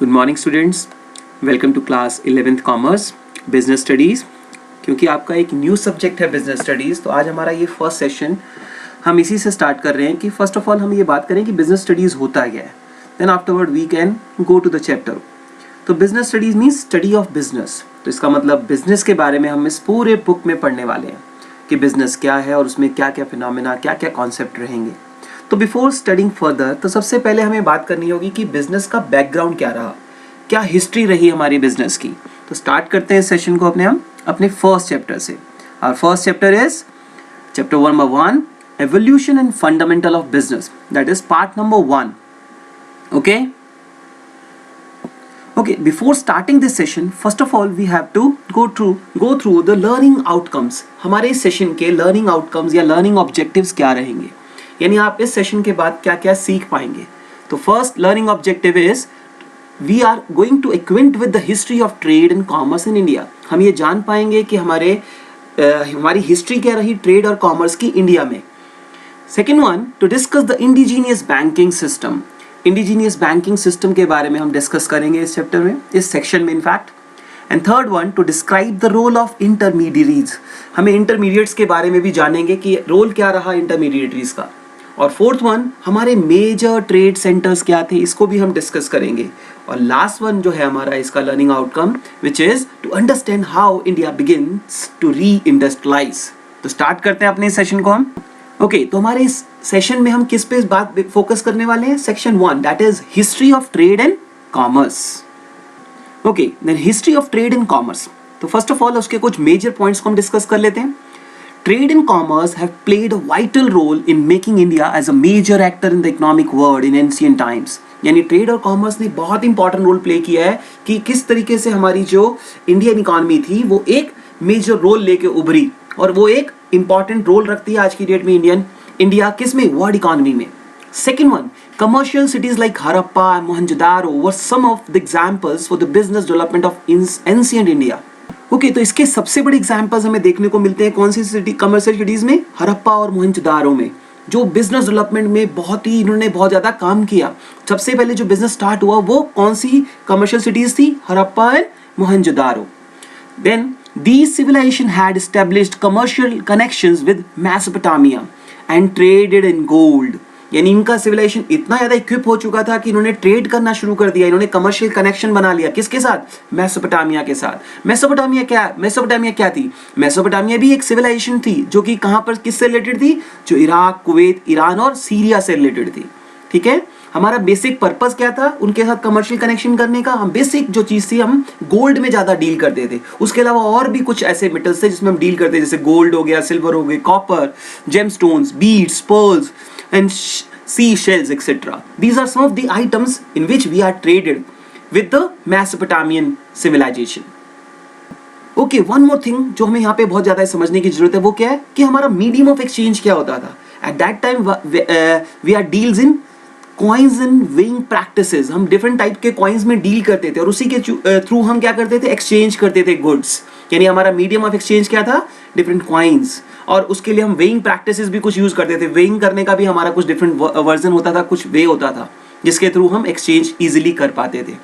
Good morning students, welcome to class 11th commerce business studies. क्योंकि आपका एक new subject है बिजनेस स्टडीज़, तो आज हमारा ये फर्स्ट सेशन हम इसी से स्टार्ट कर रहे हैं कि फर्स्ट ऑफ ऑल हम ये बात करें कि बिजनेस स्टडीज़ होता क्या है, then afterward we can go to the chapter. तो business studies means study of business. तो इसका मतलब बिजनेस के बारे में हम इस पूरे बुक में पढ़ने वाले हैं कि बिजनेस क्या है और उसमें क्या क्या फिनोमेना, क्या क्या कॉन्सेप्ट रहेंगे। तो बिफोर स्टडिंग फर्दर, तो सबसे पहले हमें बात करनी होगी कि बिजनेस का बैकग्राउंड क्या रहा, क्या हिस्ट्री रही हमारी बिजनेस की। तो स्टार्ट करते हैं इस सेशन को अपने फर्स्ट चैप्टर से। और first chapter is chapter number 1, evolution and fundamental of business, that is part number 1। Okay, before starting this session, first of all we have to go through the learning outcomes। हमारे इस session के learning outcomes या learning objectives क्या रहेंगे, यानी आप इस session के बाद क्या क्या सीख पाएंगे। तो first learning objective is we are going to acquaint with the history of trade and commerce in India. हम ये जान पाएंगे कि हमारी हिस्ट्री क्या रही ट्रेड और कॉमर्स की इंडिया में। Second one, to discuss the indigenous banking system. Indigenous banking system के बारे में हम डिस्कस करेंगे इस चैप्टर में, इस सेक्शन में in fact. And third one, to describe the role of intermediaries. हमें इंटरमीडिएट्स के बारे में भी जानेंगे कि रोल क्या रहा इंटरमीडिएटरीज का। और फोर्थ वन, हमारे मेजर ट्रेड सेंटर्स क्या थे, इसको भी हम डिस्कस करेंगे। और लास्ट वन जो है हमारा इसका learning outcome, which is to understand how India begins to reindustrialise. तो स्टार्ट करते हैं अपने सेशन को हम। ओके, तो हमारे इस सेशन में हम किस पे इस बात फोकस करने वाले हैं? Section 1, that is history of trade and commerce. Okay, then history of trade and commerce. तो फर्स्ट ऑफ ऑल उसके कुछ मेजर पॉइंट्स को हम डिस्कस कर लेते हैं। Trade and commerce have played a vital role in making India as a major actor in the economic world in ancient times। यानी trade और कॉमर्स ने बहुत इंपॉर्टेंट रोल प्ले किया है कि किस तरीके से हमारी जो इंडियन इकोनॉमी थी वो एक मेजर रोल लेके उभरी, और वो एक इंपॉर्टेंट रोल रखती है आज की डेट में इंडिया किस में? वर्ल्ड इकोनॉमी में। Second one, commercial cities like Harappa and Mohenjo-daro were some of the examples for the business development of ancient India। Okay, तो इसके सबसे बड़े एग्जांपल्स हमें देखने को मिलते हैं कौन सी सिटी, कमर्शियल सिटीज में? हड़प्पा और मोहनजोदारो में, जो बिजनेस डेवलपमेंट में इन्होंने बहुत ज्यादा काम किया। सबसे पहले जो बिजनेस स्टार्ट हुआ वो कौन सी कमर्शियल सिटीज थी? Harappa and Mohenjodaro. Then these civilization had established commercial connections with Mesopotamia and traded in gold। यानी इनका सिविलाइजेशन इतना ज्यादा इक्विप हो चुका था कि इन्होंने ट्रेड करना शुरू कर दिया, इन्होंने कमर्शियल कनेक्शन बना लिया। किसके साथ? मेसोपोटामिया के साथ। मेसोपोटामिया क्या थी? मेसोपोटामिया भी एक सिविलाइजेशन थी जो कि कहां पर किससे रिलेटेड थी? जो इराक, कुवैत, ईरान और सीरिया से रिलेटेड थी। ठीक है, हमारा बेसिक पर्पस क्या था उनके साथ कमर्शियल कनेक्शन करने का? हम बेसिक जो चीज थी हम गोल्ड में ज्यादा डील करते थे। उसके अलावा और भी कुछ ऐसे मेटल्स थे जिसमें हम डील करते थे, जैसे गोल्ड हो गया, सिल्वर हो गए, copper, gemstones, beads, pearls and sea shells, etc. These are some of the items in which we are traded with the Mesopotamian civilization। Okay, one more thing जो हमें यहाँ पे बहुत ज्यादा समझने की जरूरत है वो क्या है कि हमारा मीडियम ऑफ एक्सचेंज क्या होता था। At that time we are deals in coins and weighing practices। हम डिफरेंट टाइप के कॉइन्स में डील करते थे और उसी के थ्रू हम क्या करते थे? एक्सचेंज करते थे गुड्स। यानी हमारा मीडियम ऑफ एक्सचेंज क्या था? Different coins. और उसके लिए हम वेइंग प्रैक्टिसेस भी कुछ यूज करते थे। वेइंग करने का भी हमारा कुछ डिफरेंट वर्जन होता था, कुछ वे होता था जिसके थ्रू हम एक्सचेंज इजीली कर पाते थे।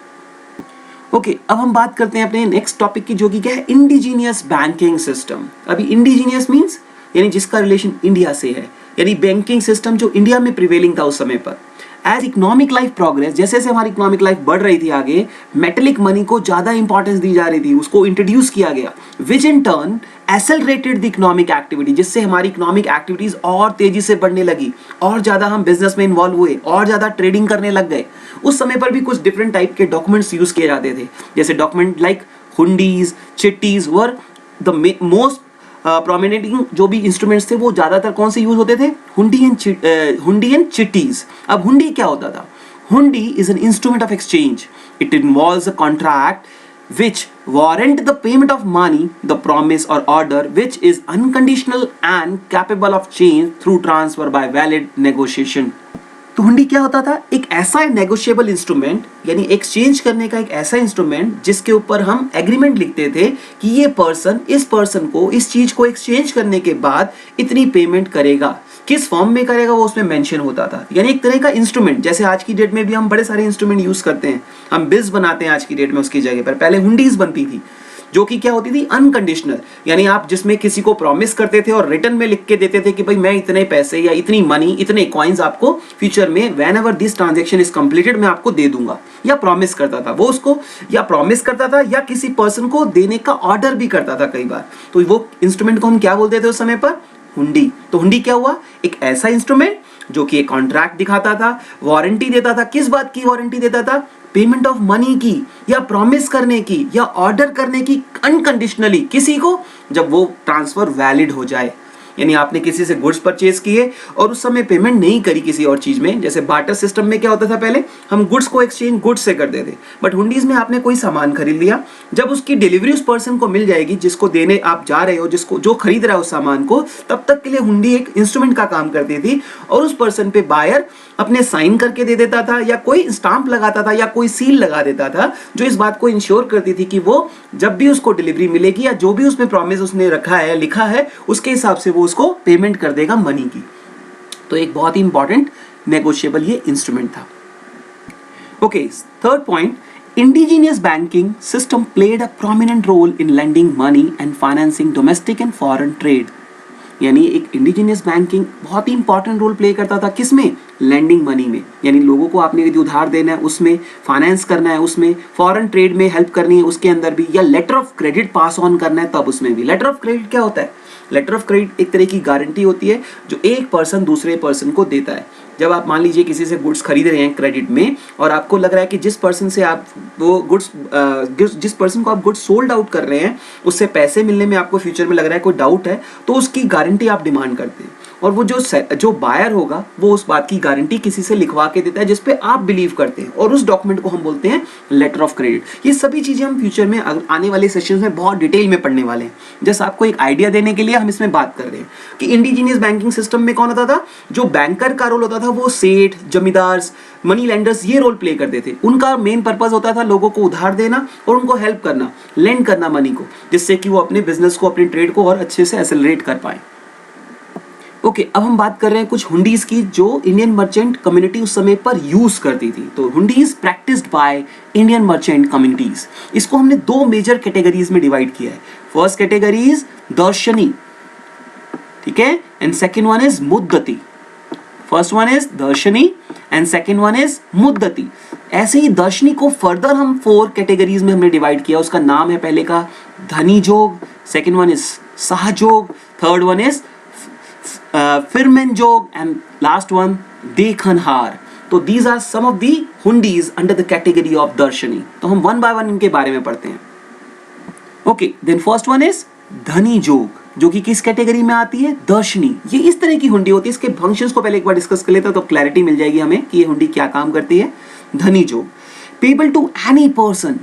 ओके, अब हम बात करते हैं अपने नेक्स्ट टॉपिक की, जो कि क्या है? Indigenous banking system. अभी इंडिजीनियस मींस यानी जिसका रिलेशन इंडिया से है, यानी बैंकिंग सिस्टम जो इंडिया में प्रिवेलिंग था उस समय पर। एज इकोनॉमिक लाइफ प्रोग्रेस, जैसे जैसे हमारी इकोनॉमिक लाइफ बढ़ रही थी आगे, मेटेलिक मनी को ज्यादा इंपॉर्टेंस दी जा रही थी, उसको इंट्रोड्यूस किया गया, which in turn accelerated the economic activity, जिससे हमारी इकोनॉमिक एक्टिविटीज और तेजी से बढ़ने लगी, और ज्यादा हम बिजनेस में इन्वॉल्व हुए, और ज्यादा ट्रेडिंग करने लग गए। उस समय पर भी कुछ डिफरेंट टाइप के डॉक्यूमेंट्स यूज किए जाते थे, जैसे document like hundis, chittis were the most prominent जो भी इंस्ट्रूमेंट्स थे वो ज्यादातर कौन से यूज होते थे? हुंडी एंड चिट्टीज। अब हुंडी क्या होता था? हुंडी is an instrument of exchange. It involves a contract which warrant the payment of money, the promise or order which is unconditional and capable of change through transfer by valid negotiation। तो हुंडी क्या होता था? एक ऐसा negotiable instrument, यानी exchange करने का एक ऐसा इंस्ट्रूमेंट जिसके ऊपर हम एग्रीमेंट लिखते थे कि ये पर्सन इस पर्सन को इस चीज को एक्सचेंज करने के बाद इतनी पेमेंट करेगा। किस फॉर्म में करेगा वो उसमें मेंशन होता था। यानी एक तरह का इंस्ट्रूमेंट, जैसे आज की डेट में भी हम बड़े सारे इंस्ट्रूमेंट यूज करते हैं, हम बिल्स बनाते हैं आज की डेट में, उसकी जगह पर पहले हुंडीज बनती थी जो कि क्या होती थी, अनकंडीशनल, यानी आप जिसमें किसी को प्रॉमिस करते थे और रिटर्न में लिख के देते थे कि भाई मैं इतने पैसे या इतनी मनी, इतने कॉइन्स आपको फ्यूचर में when ever this transaction is completed मैं आपको दे दूंगा, या प्रॉमिस करता था वो उसको, या प्रॉमिस करता था या किसी पर्सन को देने का ऑर्डर भी करता था कई बार। तो वो इंस्ट्रूमेंट को हम क्या बोलते थे उस समय पर, हुंडी। तो हुंडी क्या हुआ, एक ऐसा इंस्ट्रूमेंट जो कि एक कॉन्ट्रैक्ट दिखाता था, वारंटी देता था। किस बात की वारंटी देता था, पेमेंट ऑफ मनी की, या प्रॉमिस करने की, या ऑर्डर करने की अनकंडीशनली किसी को, जब वो ट्रांसफर वैलिड हो जाए। यानी आपने किसी से गुड्स परचेज किए और उस समय पेमेंट नहीं करी किसी और चीज में, जैसे बार्टर सिस्टम में क्या होता था, पहले हम गुड्स को एक्सचेंज गुड्स से करते थे, बट हुंडीज में आपने कोई सामान खरीद लिया, जब उसकी डिलीवरी उस पर्सन को मिल जाएगी जिसको देने आप जा रहे हो, जिसको जो खरीद रहा है उस सामान को, तब तक के लिए हुंडी एक इंस्ट्रूमेंट का काम करती थी और उस पर्सन पे बायर अपने साइन करके दे देता था, या कोई स्टाम्प लगाता था, या कोई सील लगा देता था, जो इस बात को इंश्योर करती थी कि वो जब भी उसको डिलीवरी मिलेगी या जो भी उसमें प्रॉमिस उसने रखा है, लिखा है, उसके हिसाब से वो उसको पेमेंट कर देगा मनी की। तो एक बहुत ही इंपॉर्टेंट नेगोशिएबल ये इंस्ट्रूमेंट था। Okay, third point, indigenous banking system played a prominent role in lending money and financing domestic and foreign trade. यानी एक इंडिजिनियस बैंकिंग बहुत ही इंपॉर्टेंट रोल प्ले करता था, किसमें, लेंडिंग मनी में, यानी लोगों को आपने यदि उधार देना है उसमें, फाइनेंस करना है उसमें, फॉरेन ट्रेड में हेल्प करनी है उसके अंदर भी, या letter of credit pass on करना है तब उसमें भी। लेटर ऑफ क्रेडिट क्या होता है, लेटर ऑफ क्रेडिट एक तरह की गारंटी होती है जो एक पर्सन दूसरे पर्सन को देता है। जब आप मान लीजिए किसी से गुड्स खरीद रहे हैं क्रेडिट में और आपको लग रहा है कि जिस पर्सन से आप वो गुड्स जिस पर्सन को आप गुड्स सोल्ड आउट कर रहे हैं उससे पैसे मिलने में आपको फ्यूचर में लग रहा है कोई डाउट है, तो उसकी गारंटी आप डिमांड करते हैं और वो जो बायर होगा वो उस बात की गारंटी किसी से लिखवा के देता है जिस पे आप बिलीव करते हैं, और उस डॉक्यूमेंट को हम बोलते हैं लेटर ऑफ क्रेडिट। ये सभी चीजें हम फ्यूचर में आने वाले सेशंस में बहुत डिटेल में पढ़ने वाले हैं। जस्ट आपको एक आइडिया देने के लिए हम इसमें बात कर रहे हैं कि इंडिजिनियस बैंकिंग सिस्टम में कौन होता था, जो बैंकर का रोल होता था वो सेठ, जमींदार, मनी लेंडर्स ये रोल प्ले करते थे। उनका मेन पर्पस होता था लोगों को उधार देना और उनको हेल्प करना, लेंड करना मनी को, जिससे कि वो अपने बिजनेस को, अपने ट्रेड को और अच्छे से एक्सेलरेट कर पाए। ओके, अब हम बात कर रहे हैं कुछ हुंडीज की जो इंडियन मर्चेंट कम्युनिटी उस समय पर यूज करती थी। तो hundis practised by Indian merchant communities, इसको हमने दो मेजर कैटेगरीज में डिवाइड किया है। फर्स्ट कैटेगरी इज दर्शनी, ठीक है, एंड सेकेंड वन इज मुद्दती। फर्स्ट वन इज दर्शनी एंड सेकेंड वन इज मुद्दती। ऐसे ही दर्शनी को फर्दर हम 4 कैटेगरीज में हमने डिवाइड किया। उसका नाम है पहले का धनी जोग, सेकेंड वन इज सहजोग, थर्ड वन इज फिरमेन जोग एंड लास्ट वन देखनहार। तो these are some of the hundis under the category of दर्शनी। तो हम वन बाय वन इनके बारे में पढ़ते हैं। Okay, then first one is धनी जोग, जो कि किस कैटेगरी में आती है, दर्शनी। ये इस तरह की हुंडी होती है। इसके फंक्शंस को पहले एक बार डिस्कस कर लेते हैं तो क्लैरिटी मिल जाएगी हमें कि ये हुंडी क्या काम करती है। धनी जोग, payable to any person,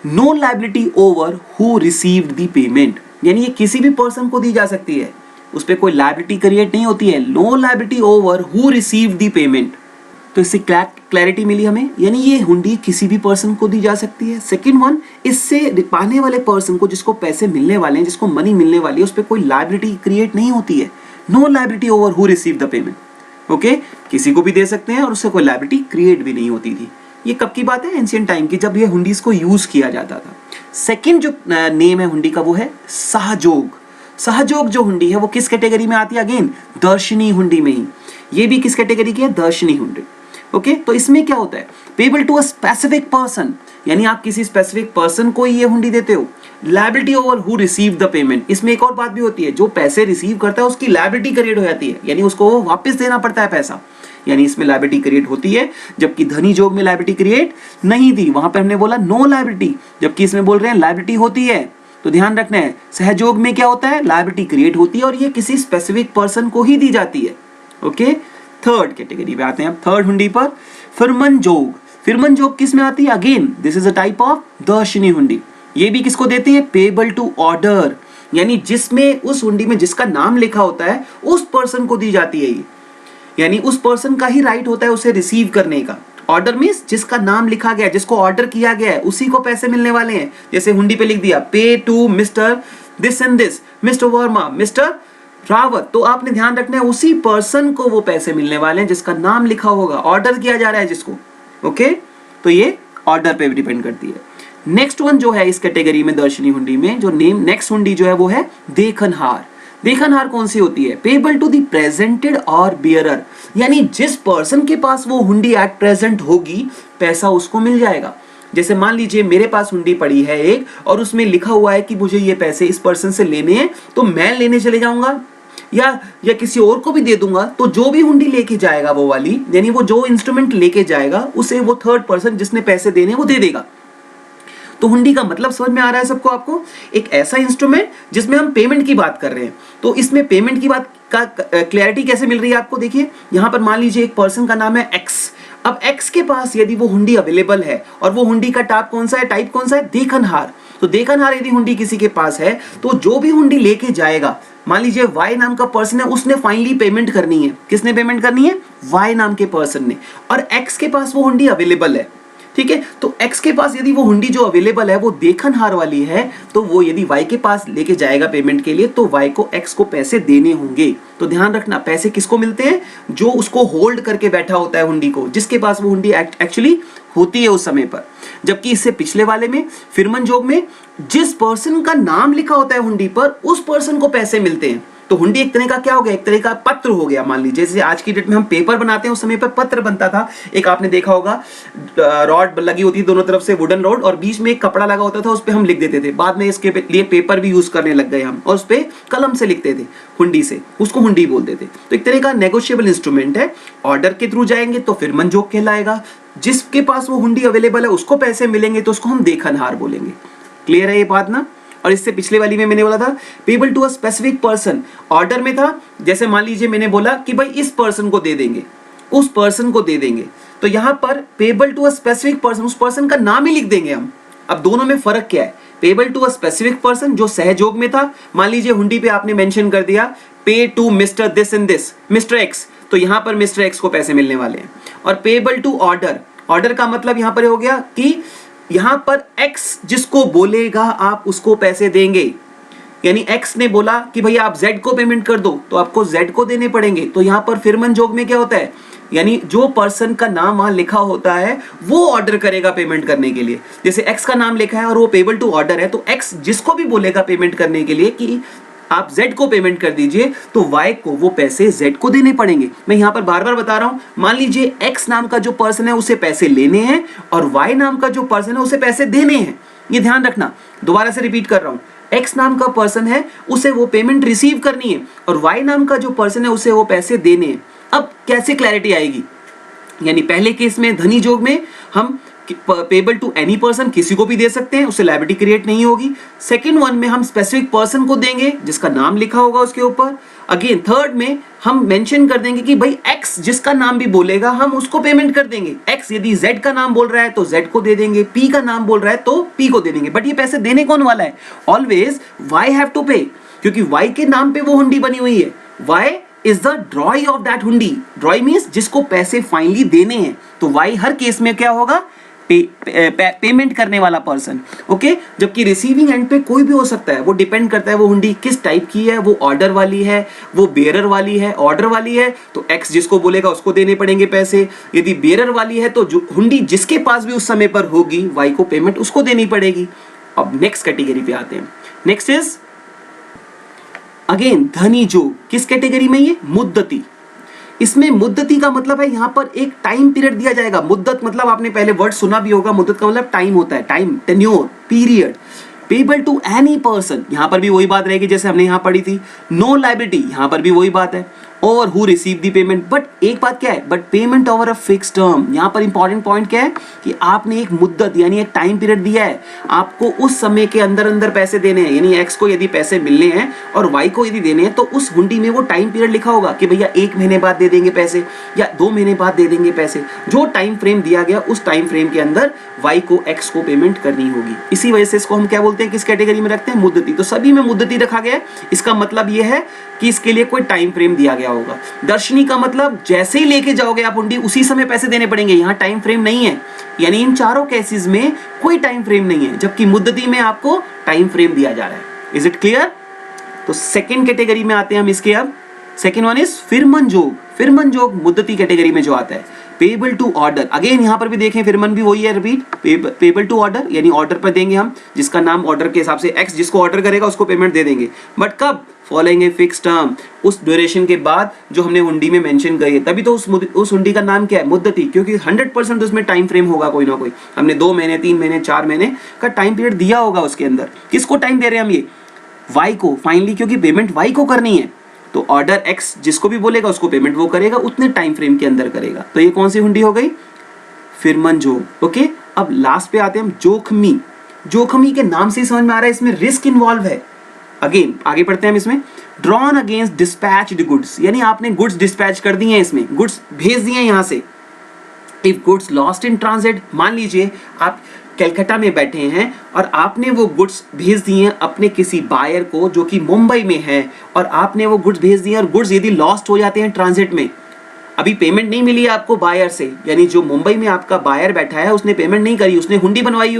no liability over who received the payment. यानी ये किसी भी पर्सन को दी जा सकती है, उस पर कोई लायबिलिटी क्रिएट नहीं होती है। No liability over who received the payment, तो इससे क्लैरिटी मिली हमें, यानी ये हुंडी किसी भी पर्सन को दी जा सकती है। सेकंड वन, इससे पाने वाले पर्सन को, जिसको पैसे मिलने वाले हैं, जिसको मनी मिलने वाली है, उस पर कोई लायबिलिटी क्रिएट नहीं होती है। No liability over who receive the payment. Okay, किसी को भी दे सकते हैं और उससे कोई लायबिलिटी क्रिएट भी नहीं होती थी। ये कब की बात है, एंशिएंट टाइम की, जब ये हुंडीज को यूज किया जाता था। सेकेंड जो नेम है हुंडी का वो है सहजोग। सहजोग जो हुंडी है वो किस कैटेगरी में आती है, अगेन दर्शनी हुंडी में ही। ये भी किस कैटेगरी की है, दर्शनी हुंडी। ओके, तो इसमें क्या होता है, payable to a specific person, यानी आप किसी स्पेसिफिक पर्सन को ये हुंडी देते हो। Liability over who receive the payment, इसमें एक और बात भी होती है, जो पैसे रिसीव करता है उसकी लायबिलिटी क्रिएट हो जाती है, यानी उसको वापस देना पड़ता है पैसा, यानी इसमें लायबिलिटी क्रिएट होती है। जबकि धनी जोग में लायबिलिटी क्रिएट नहीं थी, वहां पर हमने बोला नो लायबिलिटी, जबकि इसमें बोल रहे हैं लायबिलिटी होती है। तो ध्यान रखना है, सहयोग में क्या होता है, लायबिलिटी क्रिएट होती है और ये किसी स्पेसिफिक पर्सन को ही दी जाती है। ओके, थर्ड कैटेगरी पे आते हैं अब, थर्ड हुंडी पर, फिरमन जोग। फिरमन जोग किस में आती है, again this is a type of दर्शनी हुंडी। ये भी किसको देते हैं, पेबल टू ऑर्डर, यानी जिसमें उस हुंडी में जिसका नाम लिखा होता है उस पर्सन को दी जाती है ये, यानी उस पर्सन का ही राइट होता है उसे रिसीव करने का। ऑर्डर मींस जिसका नाम लिखा गया है, जिसको ऑर्डर किया गया है, उसी को पैसे मिलने वाले हैं। जैसे हुंडी पे लिख दिया pay to mister this and this, mister Verma, mister Rawat, तो आपने ध्यान रखना है उसी पर्सन को वो पैसे मिलने वाले हैं जिसका नाम लिखा होगा, ऑर्डर किया जा रहा है जिसको। ओके, तो ये ऑर्डर पे डिपेंड करती है। नेक्स्ट वन जो है इस कैटेगरी में दर्शनी हुंडी में, जो नेम नेक्स्ट हुंडी जो है वो है देखनहार। देखनहार कौन सी होती है? पेबल टू द प्रेजेंटेड और बियरर, यानी जिस पर्सन के पास वो हुंडी एट प्रेजेंट होगी पैसा उसको मिल जाएगा। जैसे मान लीजिए मेरे पास हुंडी पड़ी है एक, और उसमें लिखा हुआ है कि मुझे ये पैसे इस पर्सन से लेने हैं, तो मैं लेने चले जाऊंगा या किसी और को भी दे दूंगा, तो जो भी हुंडी लेके जाएगा वो वाली, यानी वो जो इंस्ट्रूमेंट लेके जाएगा उसे वो थर्ड पर्सन जिसने पैसे देने वो दे देगा। तो हुंडी का मतलब समझ में आ रहा है सबको? आपको एक ऐसा इंस्ट्रूमेंट जिसमें हम पेमेंट की बात कर रहे हैं, तो इसमें पेमेंट की बात का क्लैरिटी कैसे मिल रही है आपको? देखिए यहां पर मान लीजिए एक पर्सन का नाम है एक्स। अब एक्स के पास यदि वो हुंडी अवेलेबल है और वो हुंडी का टाइप कौन सा है? देखनहार। तो देखनहार यदि हुंडी किसी के पास है तो जो भी हुंडी लेके जाएगा, मान लीजिए वाई नाम का पर्सन है, उसने फाइनली पेमेंट करनी है। किसने पेमेंट करनी है? वाई नाम के पर्सन ने। और एक्स के पास वो हुंडी अवेलेबल है, ठीक है। तो एक्स के पास यदि वो हुंडी जो अवेलेबल है वो देखनहार वाली है, तो वो यदि वाई के पास लेके जाएगा पेमेंट के लिए, तो वाई को एक्स को पैसे देने होंगे। तो ध्यान रखना, पैसे किसको मिलते हैं? जो उसको होल्ड करके बैठा होता है हुंडी को, जिसके पास वो हुंडी एक्चुअली होती है उस समय पर। जबकि इससे पिछले वाले में, फिरमन जोग में, जिस पर्सन का नाम लिखा होता है हुंडी पर उस पर्सन को पैसे मिलते हैं। तो हुंडी एक तरह का क्या हो गया? एक तरह का पत्र हो गया। मान लीजिए जैसे आज की डेट में हम पेपर बनाते हैं, उस समय पर पत्र बनता था। एक आपने देखा होगा रॉड लगी होती है दोनों तरफ से, वुडन रॉड, और बीच में एक कपड़ा लगा होता था, उस पर हम लिख देते थे। बाद में इसके लिए पेपर भी यूज करने लग गए हम, और उस पर कलम से लिखते थे हुंडी से, उसको हुंडी बोलते थे। तो एक तरह का नेगोशिएबल इंस्ट्रूमेंट है। ऑर्डर के थ्रू जाएंगे तो फिर मनजोग कहलाएगा। जिसके पास वो हुंडी अवेलेबल है उसको पैसे मिलेंगे तो उसको हम देखनहार बोलेंगे। क्लियर है ये बात ना? और इससे पिछले वाली में मैंने बोला था payable to a specific person, order में था। जैसे मान लीजिए मैंने बोला कि भाई इस पर्सन को दे देंगे, उस पर्सन को दे देंगे, तो यहां पर payable to a specific person, उस पर्सन का नाम ही लिख देंगे हम। अब दोनों में फर्क क्या है? Payable to a specific person जो सहयोग में था, मान लीजिए हुंडी पे आपने मेंशन कर दिया pay to mister this and this, mister X, तो यहां पर मिस्टर एक्स को पैसे मिलने वाले हैं। और पेबल टू ऑर्डर, ऑर्डर का मतलब यहां पर हो गया कि यहां पर x जिसको बोलेगा आप उसको पैसे देंगे। यानी x ने बोला कि भैया आप z को पेमेंट कर दो, तो आपको z को देने पड़ेंगे। तो यहां पर फिरमन जोग में क्या होता है? यानी जो पर्सन का नाम वहां लिखा होता है वो ऑर्डर करेगा पेमेंट करने के लिए। जैसे x का नाम लिखा है और वो पेबल टू ऑर्डर है, तो x जिसको भी बोलेगा पेमेंट करने के लिए कि आप Z को पेमेंट कर दीजिए, तो Y को वो पैसे Z को देने पड़ेंगे। मैं यहां पर बार बार बता रहा हूं, मान लीजिए X नाम का जो पर्सन है उसे पैसे लेने हैं और Y नाम का जो पर्सन है उसे पैसे देने हैं। ये ध्यान रखना, दोबारा से रिपीट कर रहा हूं। X नाम का पर्सन है, उसे वो पेमेंट रिसीव करनी है, और Y नाम का जो पर्सन है उसे वो पैसे देने हैं। अब कैसे क्लैरिटी आएगी? यानी पहले केस में धनी जोग में हम पेबल टू एनी पर्सन, किसी को भी दे सकते हैं, उससे लायबिलिटी क्रिएट नहीं होगी। सेकंड वन में हम स्पेसिफिक पर्सन को देंगे जिसका नाम लिखा होगा उसके ऊपर। अगेन थर्ड में हम मेंशन कर देंगे कि भाई एक्स जिसका नाम भी बोलेगा हम उसको पेमेंट कर देंगे। एक्स यदि जेड का नाम बोल रहा है तो जेड को दे देंगे, पी का नाम बोल रहा है तो पी को दे देंगे। बट ये पैसे देने कौन वाला है? ऑलवेज वाई हैव टू पे, क्योंकि वाई के नाम पे वो हुंडी बनी हुई है। Why is the drawee of that hundi. Drawee means जिसको पैसे फाइनली देने हैं। तो वाई हर केस में क्या होगा? पेमेंट करने वाला पर्सन। ओके, जबकि रिसीविंग एंड पे कोई भी हो सकता है, वो डिपेंड करता है वो हुंडी किस टाइप की है, वो ऑर्डर वाली है, वो बेयरर वाली है। ऑर्डर वाली है तो एक्स जिसको बोलेगा उसको देने पड़ेंगे पैसे। यदि बेयरर वाली है तो जो हुंडी जिसके पास भी उस समय पर होगी वाई को पेमेंट उसको देनी पड़ेगी। अब नेक्स्ट कैटेगरी पे आते हैं। नेक्स्ट इज अगेन धनी जोग। किस कैटेगरी में? ये मुद्दती। इसमें मुद्दती का मतलब है यहां पर एक टाइम पीरियड दिया जाएगा। मुद्दत मतलब आपने पहले वर्ड सुना भी होगा, मुद्दत का मतलब टाइम होता है, time, tenure, period. Payable to any person, यहां पर भी वही बात रहेगी जैसे हमने यहां पढ़ी थी। नो लायबिलिटी, यहां पर भी वही बात है। और who receive the payment, but एक बात क्या है? But payment over a fix term. यहां पर इंपॉर्टेंट पॉइंट क्या है कि आपने एक मुद्दत यानी एक टाइम पीरियड दिया है, आपको उस समय के अंदर अंदर पैसे देने हैं। यानी एक्स को यदि पैसे मिलने हैं और वाई को यदि देने हैं तो उस हुंडी में वो टाइम पीरियड लिखा होगा कि भैया 1 महीने बाद दे देंगे पैसे या 2 महीने बाद दे देंगे पैसे। जो टाइम फ्रेम दिया गया उस टाइम फ्रेम के अंदर वाई को एक्स को पेमेंट करनी होगी। इसी वजह से इसको हम क्या बोलते हैं, किस कैटेगरी में रखते हैं? मुद्दती। तो सभी में मुद्दती रखा गया है। इसका मतलब यह है कि इसके लिए कोई टाइम फ्रेम दिया गया होगा। दर्शनी का मतलब जैसे ही लेके जाओगे आप हुंडी उसी समय पैसे देने पड़ेंगे, यहां टाइम फ्रेम नहीं है। यानी इन चारों केसेस में कोई टाइम फ्रेम नहीं है, जबकि मुद्दती में आपको टाइम फ्रेम दिया जा रहा है। Is it clear? तो सेकेंड कैटेगरी में आते हैं हम इसके। अब सेकेंड वन इज फिरमनजोग। फिरमनजोग मुद्दती कैटेगरी में जो आता है। पेबल टू ऑर्डर, अगेन यहाँ पर भी देखें फिरमन भी वही है, रिपीट, पेबल टू ऑर्डर यानी ऑर्डर पर देंगे हम, जिसका नाम ऑर्डर के हिसाब से एक्स जिसको ऑर्डर करेगा उसको पेमेंट दे देंगे, बट कब, फॉलोइंग ए फिक्स टर्म, उस ड्यूरेशन के बाद जो हमने हुंडी में मेंशन करी है। तभी तो उस हुंडी का नाम क्या है, मुद्दती, क्योंकि 100% उसमें टाइम फ्रेम होगा कोई ना कोई। हमने 2 महीने 3 महीने 4 महीने का टाइम पीरियड दिया होगा उसके अंदर। किसको टाइम दे रहे हैं हम, ये वाई को, फाइनली क्योंकि पेमेंट वाई को करनी है, तो ऑर्डर एक्स जिसको भी बोलेगा उसको पेमेंट वो करेगा, उतने टाइम फ्रेम के अंदर करेगा। तो ये कौन सी हुंडी हो गई, फिरमनजोग। ओके, अब लास्ट पे आते हैं हम जोखमी। जोखमी के नाम से ही समझ में आ रहा है इसमें रिस्क इन्वॉल्व है। अगेन आगे पढ़ते हैं हम इसमें। ड्रॉन अगेंस्ट डिस्पैच्ड गुड्स, यानी आपने गुड्स डिस्पैच कर दिए हैं, इसमें गुड्स भेज दिए हैं यहाँ से। If goods lost in transit, मान लीजिए आप कलकत्ता में बैठे हैं और आपने वो गुड्स भेज दिए हैं अपने किसी बायर को जो कि मुंबई में है, और आपने वो गुड्स भेज दिए और गुड्स यदि लॉस्ट हो जाते हैं ट्रांजिट में, अभी पेमेंट नहीं मिली है आपको बायर से, यानी जो मुंबई में आपका बायर बैठा है उसने पेमेंट नहीं करी, उसने हुंडी बनवाई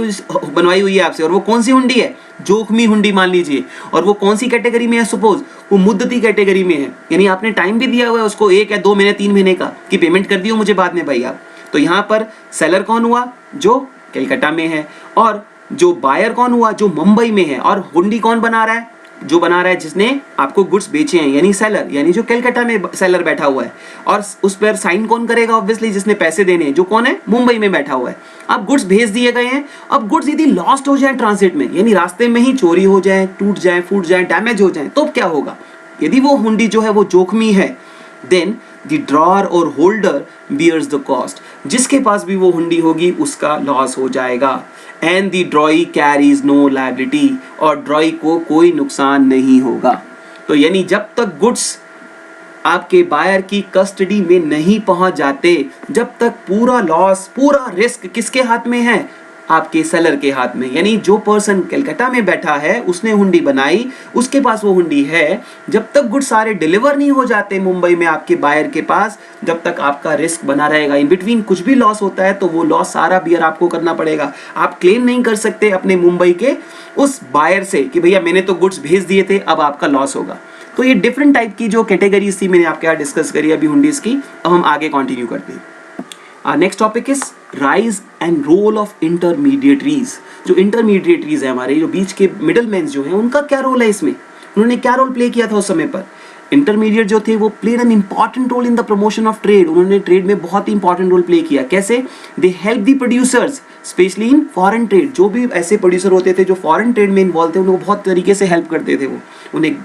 हुई है आपसे, और वो कौन सी हुंडी है, जोखमी हुंडी मान लीजिए, और वो कौन सी कैटेगरी में है, सपोज वो मुद्दती कैटेगरी में है, यानी आपने टाइम भी दिया हुआ है उसको 1 या 2 महीने 3 महीने का कि पेमेंट कर दियो मुझे बाद में भाई आप। तो यहाँ पर सेलर कौन हुआ, जो कलकत्ता में है, और जो बायर कौन हुआ, जो मुंबई में है, और हुंडी कौन बना रहा है, जो बना रहा है जिसने आपको गुड्स बेचे हैं, यानी सेलर, यानी जो कलकत्ता में सेलर बैठा हुआ है, और उस पर साइन कौन करेगा, ऑब्वियसली जिसने पैसे देने हैं, जो कौन है, मुंबई में बैठा हुआ है। अब गुड्स भेज दिए गए हैं, अब गुड्स यदि लॉस्ट हो जाए ट्रांजिट में, यानी रास्ते में ही चोरी हो जाए, टूट जाए, फूट जाए, डैमेज हो जाए, तो क्या होगा, यदि वो हुंडी जो है वो जोखमी है, देन द ड्रॉअर और होल्डर बियर्स द कॉस्ट, जिसके पास भी वो हुंडी होगी उसका लॉस हो जाएगा। And the drawee carries no liability, और ड्रॉई को कोई नुकसान नहीं होगा। तो यानी जब तक गुड्स आपके बायर की कस्टडी में नहीं पहुंच जाते, जब तक पूरा लॉस, पूरा रिस्क किसके हाथ में है, आपके सेलर के हाथ में। यानी जो पर्सन कलकत्ता में बैठा है उसने हुंडी बनाई, उसके पास वो हुंडी है, जब तक गुड्स सारे डिलीवर नहीं हो जाते मुंबई में आपके बायर के पास, जब तक आपका रिस्क बना रहेगा। इन बिटवीन कुछ भी लॉस होता है तो वो लॉस सारा बियर आपको करना पड़ेगा। आप क्लेम नहीं कर सकते अपने मुंबई के उस बायर से कि भैया मैंने तो गुड्स भेज दिए थे, अब आपका लॉस होगा। तो ये डिफरेंट टाइप की जो कैटेगरीज थी मैंने आपके यहाँ डिस्कस करी अभी हुंडीज की। अब हम आगे कंटिन्यू करते हैं। Next topic is rise and role of intermediaries. जो इंटरमीडिएटरीज है हमारे, जो बीच के मिडल मैन जो हैं, उनका क्या रोल है इसमें, उन्होंने क्या रोल प्ले किया था उस समय पर। इंटरमीडिएट जो थे वो played an important role in the promotion of trade, उन्होंने ट्रेड में बहुत ही इंपॉर्टेंट रोल प्ले किया। कैसे, they help the producers specially in foreign trade. जो भी ऐसे प्रोड्यूसर होते थे जो फॉरेन ट्रेड में इन्वॉल्व थे, उनको बहुत तरीके से हेल्प करते थे। वो उन्हें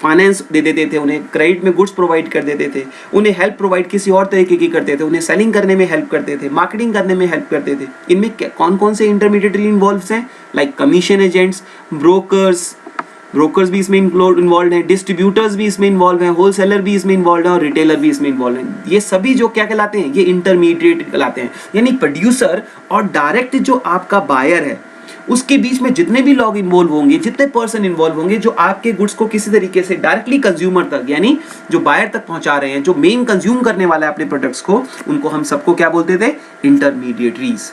फाइनेंस दे देते थे, उन्हें क्रेडिट में गुड्स प्रोवाइड कर देते थे, उन्हें हेल्प प्रोवाइड किसी और तरीके की करते थे, उन्हें सेलिंग करने में हेल्प करते थे, मार्केटिंग करने में हेल्प करते थे। इनमें कौन कौन से इंटरमीडिएटरी इन्वॉल्व हैं, लाइक कमीशन एजेंट्स, ब्रोकर्स भी इसमें इन्वॉल्व हैं, डिस्ट्रीब्यूटर्स भी इसमें इन्वॉल्व हैं, होलसेलर भी इसमें इन्वॉल्व हैं, और रिटेलर भी इसमें इन्वॉल्व हैं। ये सभी जो क्या कहलाते हैं, ये इंटरमीडिएट कहलाते हैं। यानी प्रोड्यूसर और डायरेक्ट जो आपका बायर है उसके बीच में जितने भी लोग इन्वॉल्व होंगे, जितने पर्सन इन्वॉल्व होंगे जो आपके गुड्स को किसी तरीके से डायरेक्टली कंज्यूमर तक, यानी जो बायर तक पहुंचा रहे हैं, जो मेन कंज्यूम करने वाला है अपने प्रोडक्ट्स को, उनको हम सबको क्या बोलते थे, intermediaries.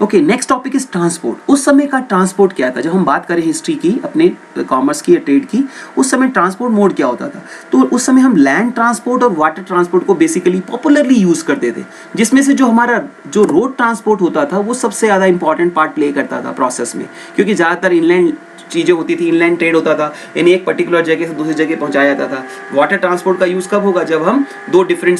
Okay, next topic is transport. उस समय का ट्रांसपोर्ट क्या था, जब हम बात करें हिस्ट्री की, अपने कॉमर्स की या ट्रेड की, उस समय ट्रांसपोर्ट मोड क्या होता था। तो उस समय हम लैंड ट्रांसपोर्ट और वाटर ट्रांसपोर्ट को बेसिकली पॉपुलरली यूज करते थे, जिसमें से जो हमारा जो रोड ट्रांसपोर्ट होता था वो सबसे ज़्यादा इंपॉर्टेंट पार्ट प्ले करता था प्रोसेस में, क्योंकि ज़्यादातर इनलैंड चीज़ें होती थी, इनलैंड ट्रेड होता था, यानी एक पर्टिकुलर जगह से दूसरी जगह पहुंचाया जाता था। वाटर ट्रांसपोर्ट का यूज़ कब होगा, जब हम दो डिफरेंट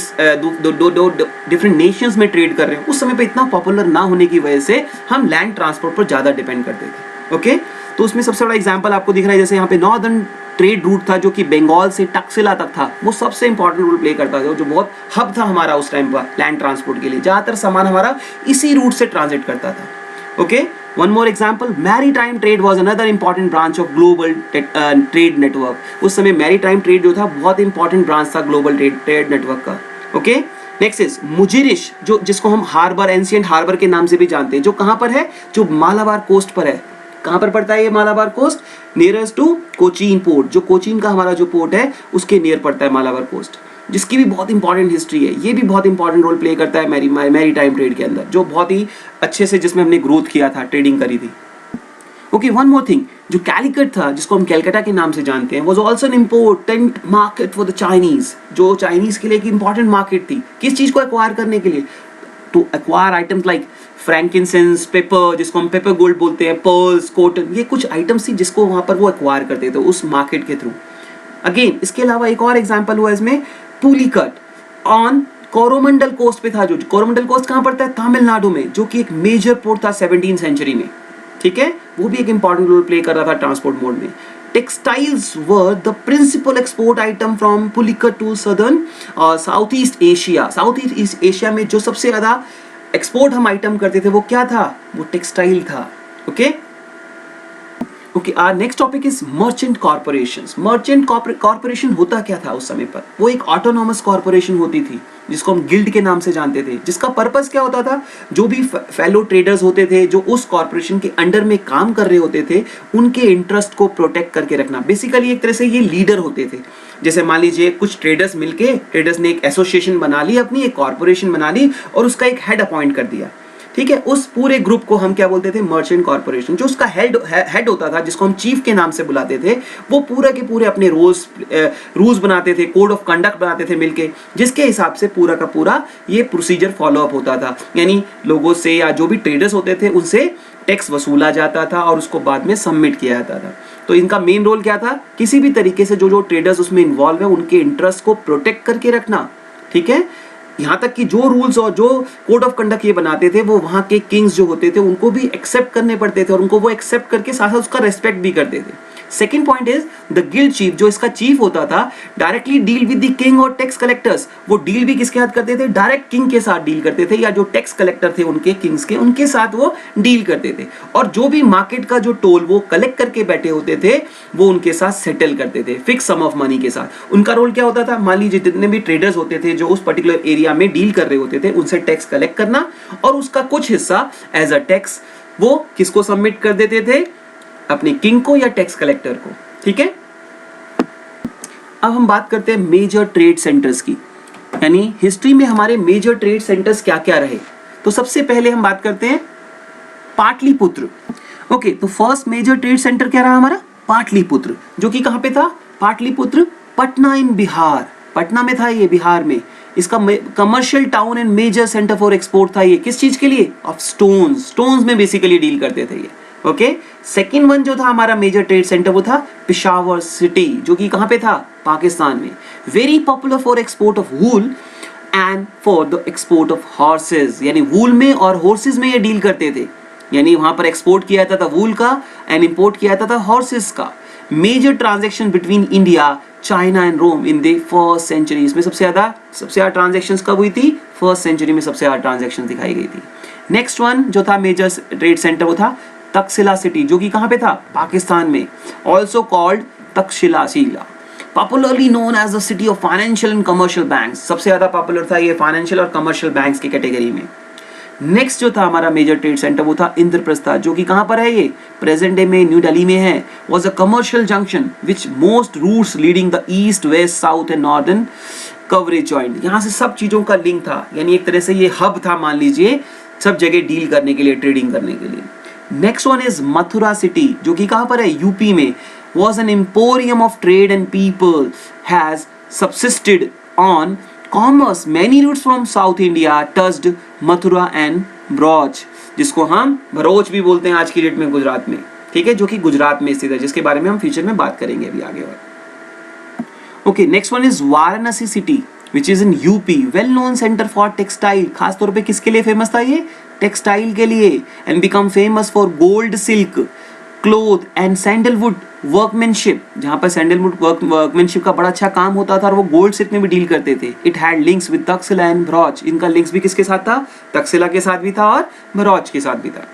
नेशंस में ट्रेड कर रहे हैं। उस समय पे इतना पॉपुलर ना होने की वजह से हम लैंड ट्रांसपोर्ट पर ज़्यादा डिपेंड करते थे। ओके, तो उसमें सबसे बड़ा एग्जाम्पल आपको दिख रहा है, जैसे यहाँ पे नॉर्दर्न ट्रेड रूट था जो कि बंगाल से टक्सिला तक था, वो सबसे इंपॉर्टेंट रोल प्ले करता था, जो बहुत हब था हमारा उस टाइम पर लैंड ट्रांसपोर्ट के लिए। ज़्यादातर सामान हमारा इसी रूट से ट्रांजिट करता था। Okay, one more example, maritime trade was another important branch of global trade network। उस समय maritime trade जो था बहुत important branch था global trade network का। ओके, नेक्स्ट इज मुजिरिश, जो जिसको हम हार्बर, एंशिएंट हार्बर के नाम से भी जानते हैं, जो कहाँ पर है, जो मालाबार कोस्ट पर है। कहाँ पर पड़ता है ये Malabar coast, nearest to Cochin port, जो कोचीन का हमारा जो पोर्ट है उसके नियर पड़ता है मालाबार कोस्ट, जिसकी भी बहुत इंपॉर्टेंट हिस्ट्री है। ये भी बहुत इंपॉर्टेंट रोल प्ले करता है मैरी टाइम ट्रेड के अंदर, जो बहुत ही अच्छे से, जिसमें हमने ग्रोथ किया था, ट्रेडिंग करी थी। ओके, वन मोर थिंग, जो कैलिकट था जिसको हम कैलकाटा के नाम से जानते हैं, was also an important market for the Chinese, जो चाइनीज के लिए एक इंपॉर्टेंट मार्केट थी। किस चीज को एक्वायर करने के लिए? To acquire items like frankincense, pepper, जिसको हम पेपर गोल्ड बोलते हैं, पर्ल्स, कॉटन, ये कुछ आइटम्स थी जिसको वहां पर वो एक्वायर करते थे उस मार्केट के थ्रू। अगेन इसके अलावा एक और एग्जाम्पल हुआ इसमें, पुलिकट ऑन कोरोमंडल कोस्ट पे था। जो कोरोमंडल कोस्ट कहां पड़ता है? तमिलनाडु में, जो कि एक मेजर पोर्ट था 17th सेंचुरी में। ठीक है, वो भी एक इंपॉर्टेंट रोल प्ले कर रहा था ट्रांसपोर्ट मोड में। Textiles were the principal export item from Pulicat to southern south east Asia. South east Asia में जो सबसे ज्यादा एक्सपोर्ट हम आइटम करते थे वो क्या था? वो टेक्सटाइल था। Okay okay, our next topic is merchant corporations. Merchant corporation होता क्या था उस समय पर? वो एक ऑटोनॉमस कॉर्पोरेशन होती थी जिसको हम गिल्ड के नाम से जानते थे, जिसका पर्पस क्या होता था? जो भी फेलो ट्रेडर्स होते थे जो उस कॉर्पोरेशन के अंडर में काम कर रहे होते थे, उनके इंटरेस्ट को प्रोटेक्ट करके रखना। बेसिकली एक तरह से ये लीडर होते थे। जैसे मान लीजिए कुछ ट्रेडर्स मिलके, ट्रेडर्स ने एक एसोसिएशन बना ली अपनी, एक कॉर्पोरेशन बना ली और उसका एक हेड अपॉइंट कर दिया। ठीक है, उस पूरे ग्रुप को हम क्या बोलते थे? Merchant corporation. जो उसका हेड होता था, जिसको हम चीफ के नाम से बुलाते थे, वो पूरे के पूरे अपने रूल्स बनाते थे, कोड ऑफ कंडक्ट बनाते थे मिलके, जिसके हिसाब से पूरा का पूरा ये प्रोसीजर फॉलो अप होता था। यानी लोगों से या जो भी ट्रेडर्स होते थे उनसे टैक्स वसूला जाता था और उसको बाद में सबमिट किया जाता था। तो इनका मेन रोल क्या था? किसी भी तरीके से जो ट्रेडर्स उसमें इन्वॉल्व है उनके इंटरेस्ट को प्रोटेक्ट करके रखना। ठीक है, यहाँ तक कि जो रूल्स और जो कोड ऑफ कंडक्ट ये बनाते थे वो वहाँ के किंग्स जो होते थे उनको भी एक्सेप्ट करने पड़ते थे और उनको वो एक्सेप्ट करके साथ साथ उसका रेस्पेक्ट भी करते थे। Second point is the guild chief. जो इसका चीफ होता था directly deal with the king और टैक्स कलेक्टर्स। वो डील भी किसके साथ करते थे? डायरेक्ट किंग के साथ डील करते थे, या जो टैक्स कलेक्टर थे उनके किंग्स के, उनके साथ वो डील करते थे। और जो भी मार्केट का जो टोल वो कलेक्ट करके बैठे होते थे वो उनके साथ सेटल करते थे फिक्स सम ऑफ मनी के साथ। उनका रोल क्या होता था? मान लीजिए जितने भी ट्रेडर्स होते थे जो उस पर्टिकुलर एरिया में डील कर रहे होते थे उनसे टैक्स कलेक्ट करना और उसका कुछ हिस्सा एज अ टैक्स वो किसको सबमिट कर देते थे? अपने किंग को या टैक्स कलेक्टर को। ठीक है, अब हम बात करते हैं मेजर ट्रेड सेंटर्स की, यानी हिस्ट्री में हमारे मेजर ट्रेड सेंटर्स क्या क्या रहे। तो सबसे पहले हम बात करते हैं पाटलिपुत्र। ओके, तो फर्स्ट मेजर ट्रेड सेंटर क्या रहा हमारा? पाटलिपुत्र, जो कि कहां पे था? पाटलिपुत्र पटना इन बिहार। पटना में था ये, बिहार में। इसका commercial town and major centre for export था ये। किस चीज के लिए? ऑफ स्टोन्स में बेसिकली डील करते थे ये। ओके, सेकंड वन जो था हमारा मेजर ट्रेड सेंटर वो था पेशावर सिटी, जो कि कहां पे था? पाकिस्तान में। Very popular for export of wool and for the export of horse's, यानी वूल में और हॉर्सेज में ये डील करते थे। यानी वहां पर एक्सपोर्ट किया जाता था वूल का एंड इंपोर्ट किया जाता था हॉर्सेज का। Major transaction between India, China and Rome in the first century. इसमें सबसे ज्यादा ट्रांजेक्शंस कब हुई थी? फर्स्ट सेंचुरी में सबसे ज्यादा ट्रांजेक्शन दिखाई गई थी। नेक्स्ट वन जो था मेजर ट्रेड सेंटर वो था तक्षशिला सिटी, जो कि कहां पे था? पाकिस्तान में। Also called Takshashila, popularly known as the city of financial and commercial banks. सबसे ज्यादा पॉपुलर था ये फाइनेंशियल और कमर्शियल बैंक्स की कैटेगरी में। नेक्स्ट जो था हमारा मेजर ट्रेड सेंटर वो था इंद्रप्रस्थ, जो कि कहां पर है? ये प्रेजेंट डे में न्यू दिल्ली में है। Was a commercial junction which most routes leading the east, west, south and northern coverage joint. यहाँ से सब चीजों का लिंक था, यानी एक तरह से ये हब था, मान लीजिए, सब जगह डील करने के लिए, ट्रेडिंग करने के लिए। Next one is Mathura city, जो कि कहां पर है? यूपी में। was an emporium of trade and people has subsisted on commerce. Many routes from South India touched Mathura and Bharuch, जिसको हम भरोच भी बोलते हैं आज की डेट में गुजरात में। ठीक है, जो कि गुजरात में स्थित है, जिसके बारे में हम फ्यूचर में बात करेंगे अभी आगे और। Okay, next one is Varanasi city which is in UP, well known center for textile। खास तौर पे किसके लिए फेमस था ये? टेक्सटाइल के लिए। and become famous for gold, silk, cloth and sandalwood workmanship, जहाँ पर सैंडलवुड वर्कमैनशिप का बड़ा अच्छा काम होता था और वो गोल्ड सिल्क में भी डील करते थे। It had links with Takshashila and Bharuch. इनका लिंक्स भी किसके साथ था? तक्षशिला के साथ भी था और भरोच के साथ भी था।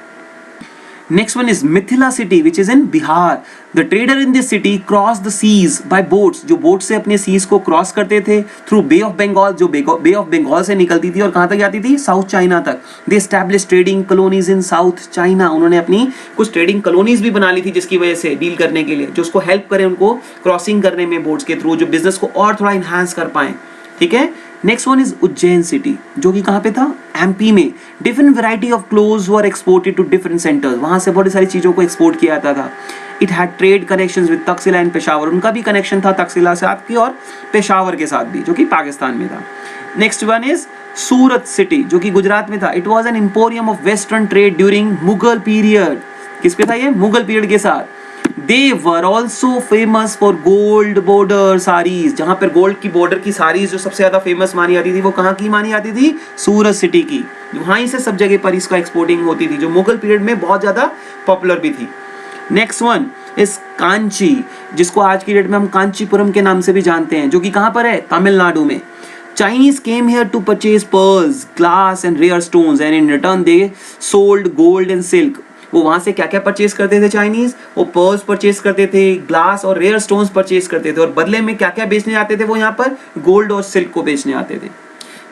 Next one is Mithila city, which is in Bihar. The trader in this city crossed the seas by boats. जो बोट से अपने सीज को क्रॉस करते थे through Bay of Bengal, जो Bay of Bengal से निकलती थी और कहाँ तक जाती थी? साउथ चाइना तक। They established trading colonies in South China. उन्होंने अपनी कुछ ट्रेडिंग कॉलोनीज भी बना ली थी जिसकी वजह से डील करने के लिए, जो उसको हेल्प करे उनको क्रॉसिंग करने में बोट्स के थ्रू, जो बिजनेस को और थोड़ा इन्हांस कर पाए। ठीक है, next one is Ujjain city, जो कि कहाँ पे था, एमपी में। Different variety of clothes were exported to different centres, वहाँ से बहुत सारी चीज़ों को एक्सपोर्ट किया जाता था। It had trade connections with Takshashila and Peshawar, उनका भी कनेक्शन था तक्षशिला से आपकी और पेशावर के साथ भी, जो कि पाकिस्तान में था। Next one is Surat city, जो कि गुजरात में था। It was an emporium of western trade during Mughal period. किस पे था ये, मुगल पीरियड के साथ। They were also famous for gold border sarees, जहाँ पर गोल्ड की बॉर्डर की साड़ीज जो सबसे ज्यादा फेमस मानी जाती थी, वो कहाँ की मानी जाती थी, सूरत सिटी की। वहीं से सब जगह पर इसका एक्सपोर्टिंग होती थी, जो मुगल पीरियड में बहुत ज्यादा पॉपुलर भी थी। नेक्स्ट वन इस कांची, जिसको आज की डेट में हम कांचीपुरम के नाम से भी जानते हैं, जो कि कहाँ पर है, तमिलनाडु में। Chinese came here to purchase pearls, glass and rare stones, and in return they sold gold and silk. वो वहां से क्या क्या परचेज करते थे चाइनीज, वो पर्ल्स परचेज करते थे, ग्लास और रेयर स्टोन्स परचेज करते थे, और बदले में क्या क्या बेचने आते थे, वो यहाँ पर गोल्ड और सिल्क को बेचने आते थे।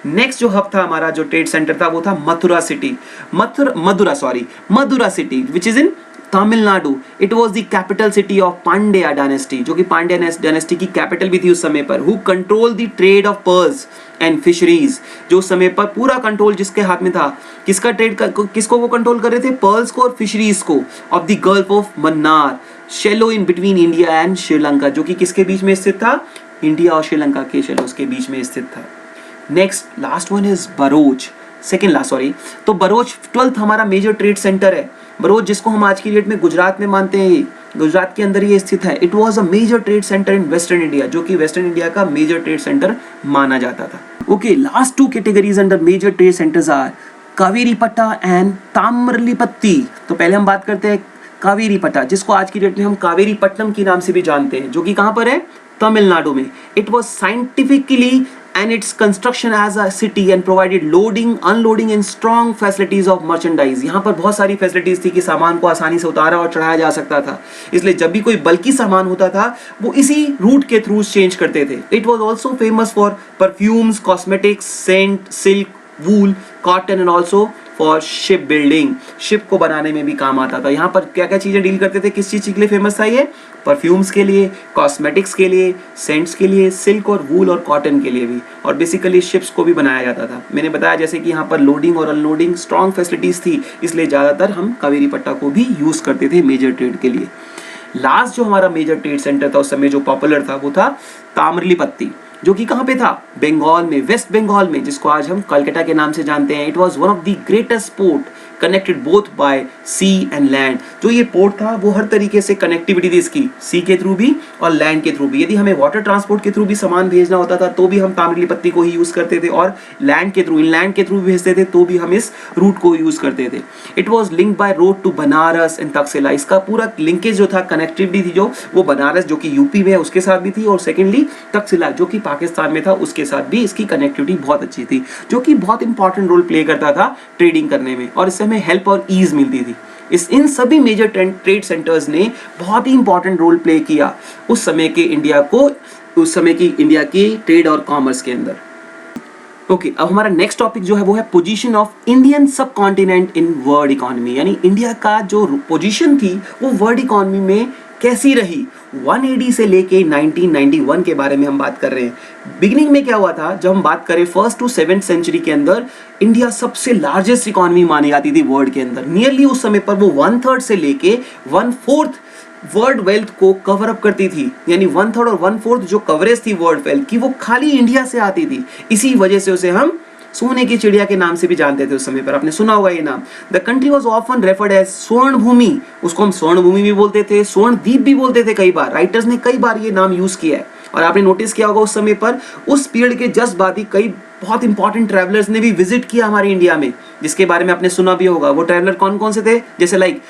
नेक्स्ट जो हब था हमारा, जो ट्रेड सेंटर था, वो था Mathura city, Madura city which is in Tamil Nadu. It was the capital city of Pandya dynasty, जो कि पांड्या डायनेस्टी की कैपिटल भी थी उस समय पर। Who control the trade off pearls and fisheries, जो उस समय पर पूरा कंट्रोल जिसके हाथ में था, किसका ट्रेड किसको वो कंट्रोल कर रहे थे, पर्ल्स को और फिशरीज को, of the gulf of Mannar, shallow in between India and Sri Lanka, जो कि किसके बीच में स्थित था, इंडिया और श्रीलंका के शेलोस के बीच में स्थित था। नेक्स्ट लास्ट वन इज बरोच, तो बरोच 12th हमारा मेजर ट्रेड सेंटर है। बरोच जिसको हम आज की डेट में गुजरात में मानते हैं, गुजरात के अंदर ये स्थित है। It was a major trade centre in western India, जो कि वेस्टर्न इंडिया का मेजर ट्रेड सेंटर माना जाता था। Okay, last two categories under major trade centres are Kaveripatta and Tamralipti. तो पहले हम बात करते हैं कावेरीपट्टा, जिसको आज की डेट में हम कावेरीपट्टनम के नाम से भी जानते हैं, जो कि कहाँ पर है, तमिलनाडु में। It was scientifically and its construction as a city and provided loading, unloading and strong facilities of merchandise. यहाँ पर बहुत सारी फैसिलिटीज थी कि सामान को आसानी से उतारा और चढ़ाया जा सकता था, इसलिए जब भी कोई बल्कि सामान होता था वो इसी रूट के थ्रू चेंज करते थे। It was also famous for perfumes, cosmetics, scent, silk, wool, cotton and also for ship building, ship को बनाने में भी काम आता था। यहाँ पर क्या क्या चीजें डील करते थे, किस चीज के लिए फेमस था ये, परफ्यूम्स के लिए, कॉस्मेटिक्स के लिए, सेंट्स के लिए, सिल्क और वूल और कॉटन के लिए भी, और बेसिकली शिप्स को भी बनाया जाता था। मैंने बताया जैसे कि यहाँ पर लोडिंग और अनलोडिंग स्ट्रॉन्ग फैसिलिटीज थी, इसलिए ज़्यादातर हम कावेरीपट्टा को भी यूज़ करते थे मेजर ट्रेड के लिए। लास्ट जो हमारा मेजर ट्रेड सेंटर था उस समय जो पॉपुलर था, वो था ताम्रलिपत्ती, जो कि कहाँ पे था, बंगाल में, वेस्ट बंगाल में, जिसको आज हम कलकत्ता के नाम से जानते हैं। It was one of the greatest port connected both by sea and land. जो ये पोर्ट था वो हर तरीके से कनेक्टिविटी थी इसकी, सी के थ्रू भी और लैंड के थ्रू भी। यदि हमें वाटर ट्रांसपोर्ट के थ्रू भी सामान भेजना होता था तो भी हम ताम्रलिपत्ती को ही यूज करते थे, और लैंड के थ्रू, इनलैंड के थ्रू भेजते थे तो भी हम इस रूट को यूज करते थे। It was link by road to Banaras and Takshashila. इसका पूरा लिंकेज जो था, कनेक्टिविटी थी जो, वो बनारस जो कि यूपी में है उसके साथ भी थी, और सेकेंडली तक्षशिला जो कि पाकिस्तान में था उसके साथ भी इसकी कनेक्टिविटी बहुत अच्छी थी, जो कि बहुत इंपॉर्टेंट रोल प्ले करता था ट्रेडिंग करने में, और इससे हमें हेल्प और ईज मिलती थी। इन सभी मेजर ट्रेड सेंटर्स ने बहुत ही इंपॉर्टेंट रोल प्ले किया उस समय के इंडिया की ट्रेड और कॉमर्स के अंदर। ओके, अब हमारा नेक्स्ट टॉपिक जो है वो है पोजीशन ऑफ इंडियन सब कॉन्टिनेंट इन वर्ल्ड इकोनॉमी, यानी इंडिया का जो पोजीशन थी वो वर्ल्ड इकोनॉमी में कैसी रही। 180 से लेके 1991 के बारे में हम बात कर रहे हैं। बिगिनिंग में क्या हुआ था, जब हम बात करें 1st to 7th सेंचुरी के अंदर, इंडिया सबसे लार्जेस्ट इकोनॉमी मानी जाती थी वर्ल्ड के अंदर। नियरली उस समय पर वो 1/3 से लेके 1/4 वर्ल्ड वेल्थ को कवर अप करती थी, यानी 1/3 और 1/4 जो कवरेज थी वर्ल्ड वेल्थ की वो खाली इंडिया से आती थी। इसी वजह से उसे हम सोने की चिड़िया के नाम से भी जानते थे उस समय पर, आपने सुना होगा ये नाम। The country was often referred as Swarna Bhumi, उसको हम स्वर्ण भूमि भी बोलते थे, स्वर्ण द्वीप भी बोलते थे। कई बार राइटर्स ने कई बार ये नाम यूज किया है, और आपने नोटिस किया होगा उस समय पर, उस पीरियड के जस्ट बाद ही कई बहुत इंपॉर्टेंट ट्रैवलर्स ने भी विजिट किया हमारे इंडिया में, जिसके बारे में आपने सुना भी होगा। वो ट्रैवलर कौन कौन से थे, जैसे लाइक,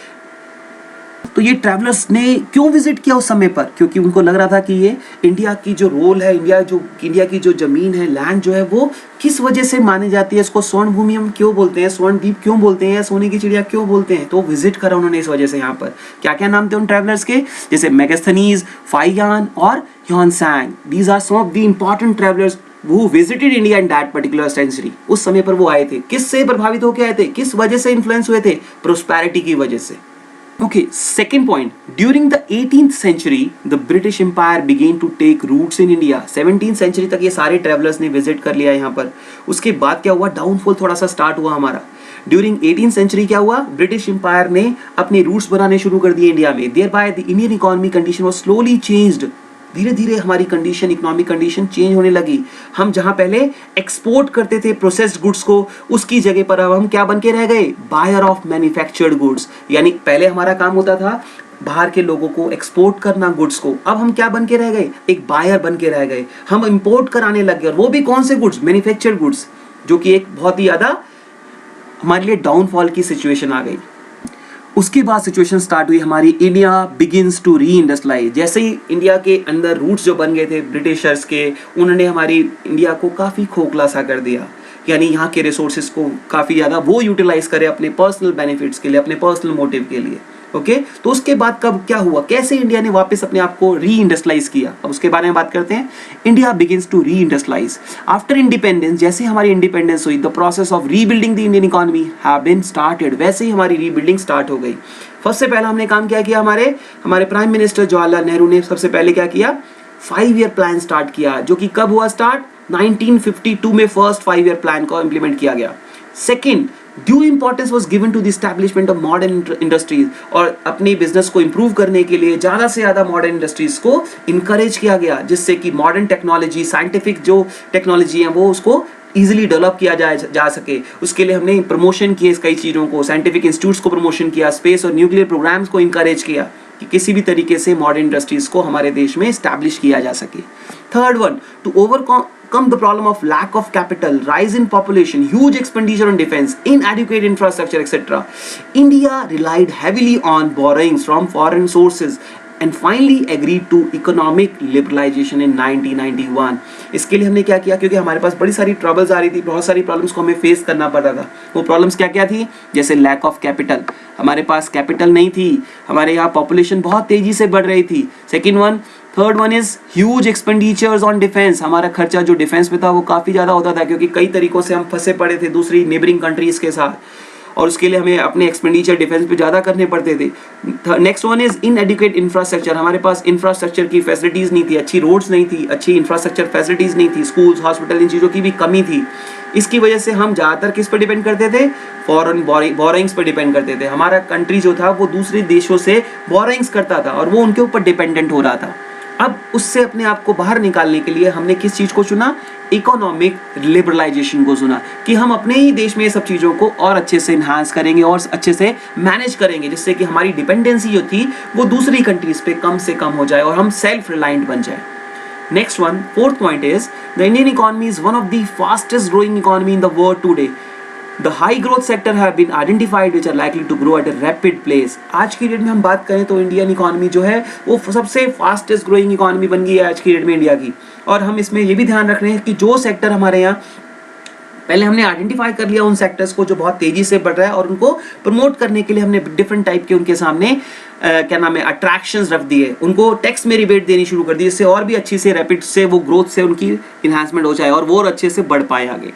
तो ये ट्रैवलर्स ने क्यों विजिट किया उस समय पर, क्योंकि उनको लग रहा था कि ये इंडिया की जो रोल है, इंडिया की जो जमीन है, लैंड जो है वो किस वजह से मानी जाती है, इसको स्वर्ण भूमि हम क्यों बोलते हैं, स्वर्ण द्वीप क्यों बोलते हैं, सोने की चिड़िया क्यों बोलते हैं, तो विजिट करा उन्होंने इस वजह से। यहाँ पर क्या क्या नाम थे उन ट्रैवलर्स के, जैसे मेगास्थनीज, फाइयान और Xuanzang. These are some of the important travellers who visited India in that particular century। उस समय पर वो आए थे, किससे प्रभावित होकर आए थे, किस वजह से इन्फ्लुएंस हुए थे, प्रोस्पेरिटी की वजह से। Okay, second point. During the 18th century, the British Empire began to take roots in India. 17th century तक ये सारे ट्रेवलर्स ने विजिट कर लिया यहाँ पर. उसके बाद क्या हुआ, डाउनफॉल थोड़ा सा स्टार्ट हुआ हमारा. ड्यूरिंग 18th सेंचुरी क्या हुआ, ब्रिटिश एम्पायर ने अपने रूट्स बनाने शुरू कर दिए इंडिया में. Thereby the Indian economy condition was slowly changed. धीरे धीरे हमारी कंडीशन, इकोनॉमिक कंडीशन चेंज होने लगी. हम जहां पहले एक्सपोर्ट करते थे प्रोसेस्ड गुड्स को, उसकी जगह पर अब हम क्या बन के रह गए, बायर ऑफ मैन्युफैक्चर्ड गुड्स. यानी पहले हमारा काम होता था बाहर के लोगों को एक्सपोर्ट करना गुड्स को, अब हम क्या बन के रह गए, एक बायर बन के रह गए. हम इंपोर्ट कराने लग गए, और वो भी कौन से गुड्स, मैन्युफैक्चर्ड गुड्स, जो कि एक बहुत ही ज्यादा हमारे लिए डाउनफॉल की सिचुएशन आ गई. उसके बाद सिचुएशन स्टार्ट हुई हमारी, India begins to reindustrialise. जैसे ही इंडिया के अंदर रूट्स जो बन गए थे ब्रिटिशर्स के, उन्होंने हमारी इंडिया को काफ़ी खोखला सा कर दिया. यानी यहाँ के रिसोर्सेज को काफ़ी ज़्यादा वो यूटिलाइज करे अपने पर्सनल बेनिफिट्स के लिए, अपने पर्सनल मोटिव के लिए. ओके, तो उसके बाद कब क्या हुआ, कैसे इंडिया ने वापस अपने आप को री इंडस्ट्रियलाइज किया, अब उसके बारे में बात करते हैं. India begins to reindustrialise after independence. जैसे हमारी इंडिपेंडेंस हुई, the process of rebuilding the Indian economy have been started. वैसे ही हमारी रीबिल्डिंग स्टार्ट हो गई. फर्स्ट से पहला हमने काम क्या किया, हमारे प्राइम मिनिस्टर जवाहरलाल नेहरू ने सबसे पहले क्या किया, 5 ईयर प्लान स्टार्ट किया, जो कि कब हुआ स्टार्ट, 1952 में फर्स्ट 5 ईयर प्लान को इंप्लीमेंट किया गया. Second, due importance was given to the establishment of modern industries. और अपने बिजनेस को इंप्रूव करने के लिए ज़्यादा से ज़्यादा मॉडर्न इंडस्ट्रीज को इंकरेज किया गया, जिससे कि मॉडर्न टेक्नोलॉजी, साइंटिफिक जो टेक्नोलॉजी है वो उसको इजीली डेवलप किया जा सके. उसके लिए हमने प्रमोशन किए कई चीज़ों को, साइंटिफिक इंस्टीट्यूट्स को प्रमोशन किया, स्पेस और न्यूक्लियर प्रोग्राम्स को इंकरेज किया कि किसी भी तरीके से मॉडर्न इंडस्ट्रीज को हमारे देश में एस्टैब्लिश किया जा सके. Third one, to overcome the problem of lack of capital, rise in population, huge expenditure on defense, inadequate infrastructure, etc. India relied heavily on borrowings from foreign sources and finally agreed to economic liberalization in 1991. इसके लिए हमने क्या किया, क्योंकि हमारे पास बड़ी सारी troubles आ रही थी, बहुत सारी प्रॉब्लम्स को हमें फेस करना पड़ रहा था. वो प्रॉब्लम्स क्या क्या थी, जैसे लैक ऑफ कैपिटल, हमारे पास कैपिटल नहीं थी, हमारे यहाँ पॉपुलेशन बहुत तेजी से बढ़ रही थी. Second one, third one is huge expenditures on defence. हमारा खर्चा जो डिफेंस पे था वो काफ़ी ज़्यादा होता था, क्योंकि कई तरीकों से हम फंसे पड़े थे दूसरी नेबरिंग कंट्रीज़ के साथ, और उसके लिए हमें अपने एक्सपेंडिचर डिफेंस पे ज़्यादा करने पड़ते थे. Next one is इनएडिक्वेट infrastructure. हमारे पास इंफ्रास्ट्रक्चर की फैसिलिटीज़ नहीं थी, अच्छी रोड्स नहीं थी, अच्छी इंफ्रास्ट्रक्चर फैसिलिटीज़ नहीं थी, स्कूल्स, हॉस्पिटल, इन चीज़ों की भी कमी थी. इसकी वजह से हम ज़्यादातर किस पर डिपेंड करते थे, फॉरेन बोरोइंग्स पर डिपेंड करते थे. हमारा कंट्री जो था वो दूसरे देशों से बोरोइंग्स करता था और वो उनके ऊपर डिपेंडेंट हो रहा था. अब उससे अपने आप को बाहर निकालने के लिए हमने किस चीज़ को चुना, इकोनॉमिक लिबरलाइजेशन को चुना, कि हम अपने ही देश में ये सब चीज़ों को और अच्छे से इन्हांस करेंगे और अच्छे से मैनेज करेंगे, जिससे कि हमारी डिपेंडेंसी जो थी वो दूसरी कंट्रीज पे कम से कम हो जाए और हम सेल्फ रिलायंट बन जाए. Next one, fourth point is the Indian economy is one of the fastest growing economy in the world today. The high growth sector have been identified which are likely to grow at a rapid pace. आज की date में हम बात करें तो Indian economy जो है वो सबसे फास्टेस्ट ग्रोइंग इकोनॉमी बन गई है आज की डेट में इंडिया की. और हम इसमें ये भी ध्यान रख रहे हैं कि जो सेक्टर हमारे यहाँ पहले हमने आइडेंटिफाई कर लिया उन सेक्टर्स को जो बहुत तेजी से बढ़ रहा है, और उनको प्रमोट करने के लिए हमने डिफरेंट टाइप के उनके सामने क्या नाम है अट्रैक्शंस रख दिए, उनको टैक्स में रिबेट देनी शुरू कर दी, जिससे और भी अच्छी से रैपिड से वो ग्रोथ से उनकी इन्हांसमेंट हो जाए और वो और अच्छे से बढ़ पाए आगे.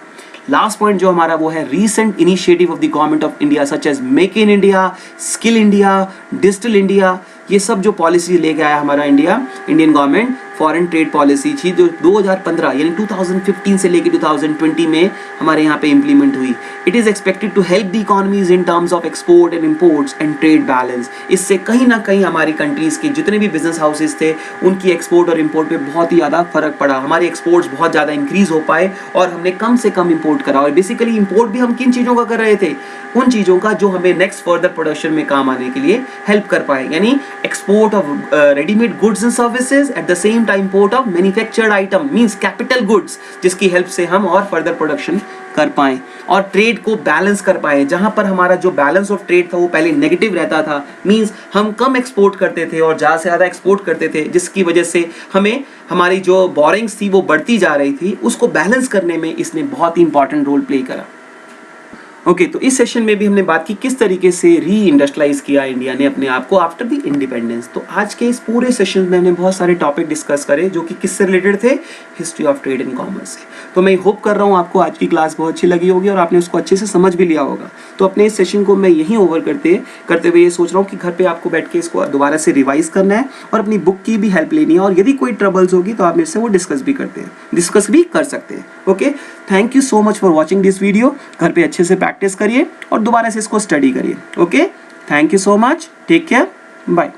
लास्ट पॉइंट जो हमारा वो है recent initiative of the government of India such as make in India, skill India, digital India. ये सब जो पॉलिसी लेके आया हमारा Indian government, foreign trade policy थी जो 2015 यानी 2015 से लेकर 2020 में हमारे यहाँ पे इम्प्लीमेंट हुई. It is expected to help the economies in terms of export and imports and trade balance. इससे कहीं ना कहीं हमारी कंट्रीज़ के जितने भी बिजनेस हाउसेज थे उनकी एक्सपोर्ट और इम्पोर्ट पे बहुत ही ज़्यादा फर्क पड़ा. हमारे एक्सपोर्ट्स बहुत ज़्यादा इंक्रीज हो पाए और हमने कम से कम इम्पोर्ट करा. और बेसिकली इम्पोर्ट भी हम किन चीज़ों का कर रहे थे, उन चीज़ों का जो हमें नेक्स्ट फर्दर प्रोडक्शन में काम आने के लिए हेल्प कर पाए. यानी export of readymade goods and services at the same time import of manufactured item means capital goods, जिसकी हेल्प से हम और फर्दर प्रोडक्शन कर पाए और ट्रेड को बैलेंस कर पाए. जहां पर हमारा जो बैलेंस ऑफ ट्रेड था वो पहले नेगेटिव रहता था, मींस हम कम एक्सपोर्ट करते थे और ज़्यादा से ज़्यादा एक्सपोर्ट करते थे, जिसकी वजह से हमें हमारी जो बोरिंग्स थी वो बढ़ती जा रही थी. उसको बैलेंस करने में इसने बहुत ही इंपॉर्टेंट रोल प्ले करा. ओके तो इस सेशन में भी हमने बात की किस तरीके से री इंडस्ट्रियलाइज किया इंडिया ने अपने आप को आफ्टर द इंडिपेंडेंस। तो आज के इस पूरे सेशन में हमने बहुत सारे टॉपिक डिस्कस करे जो कि किससे रिलेटेड थे, history of trade and commerce से। तो मैं होप कर रहा हूँ आपको आज की क्लास बहुत अच्छी लगी होगी और आपने उसको अच्छे से समझ भी लिया होगा। तो अपने इस सेशन को मैं यहीं ओवर करते हुए ये सोच रहा हूँ कि घर पे आपको बैठ के इसको दोबारा से रिवाइज करना है और अपनी बुक की भी हेल्प लेनी है, और यदि कोई ट्रबल्स होगी तो आप मेरे से वो डिस्कस भी कर सकते हैं। Okay, thank you so much for watching this video. घर पे अच्छे से प्रैक्टिस करिए और दोबारा से इसको स्टडी करिए। Okay, thank you so much, take care, bye.